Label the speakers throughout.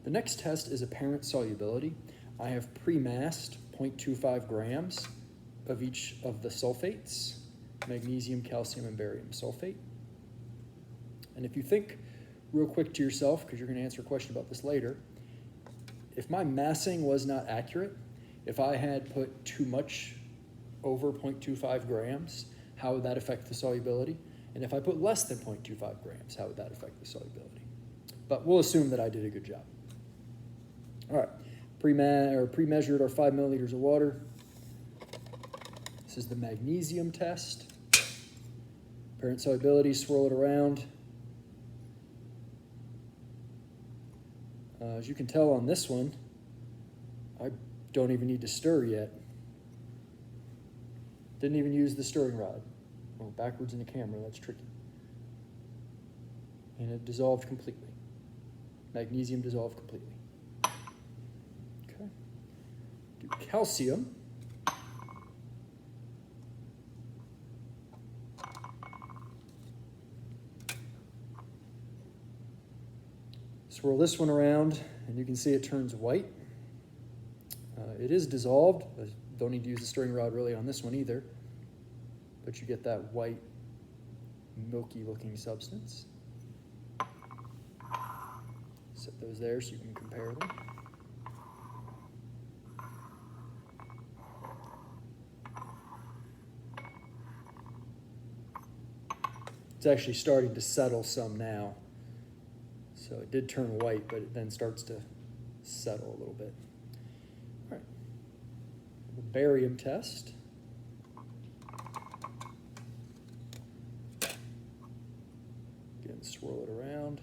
Speaker 1: The next test is apparent solubility. I have pre-massed 0.25 grams of each of the sulfates, magnesium, calcium, and barium sulfate. And if you think real quick to yourself, because you're going to answer a question about this later, if my massing was not accurate, if I had put too much over 0.25 grams, how would that affect the solubility? And if I put less than 0.25 grams, how would that affect the solubility? But we'll assume that I did a good job. All right, pre-measured our 5 milliliters of water. This is the magnesium test. Apparent solubility, swirl it around. As you can tell on this one, I don't even need to stir yet. Didn't even use the stirring rod. Oh, backwards in the camera, that's tricky. And it dissolved completely. Magnesium dissolved completely. Okay. Do calcium. Swirl this one around, and you can see it turns white. It is dissolved. I don't need to use the stirring rod really on this one either, but you get that white, milky-looking substance. Set those there so you can compare them. It's actually starting to settle some now. So it did turn white, but it then starts to settle a little bit. All right. The barium test. Again, swirl it around.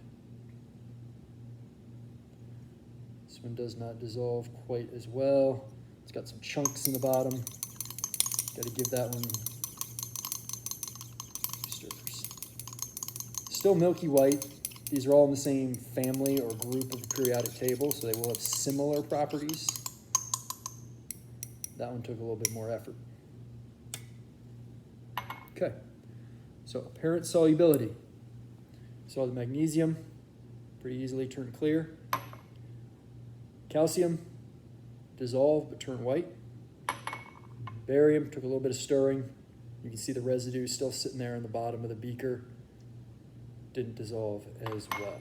Speaker 1: This one does not dissolve quite as well. It's got some chunks in the bottom. Got to give that one stirs. Still milky white. These are all in the same family or group of the periodic table, so they will have similar properties. That one took a little bit more effort. Okay, so apparent solubility. Saw the magnesium, pretty easily turned clear. Calcium, dissolved but turned white. Barium, took a little bit of stirring. You can see the residue still sitting there in the bottom of the beaker. Didn't dissolve as well.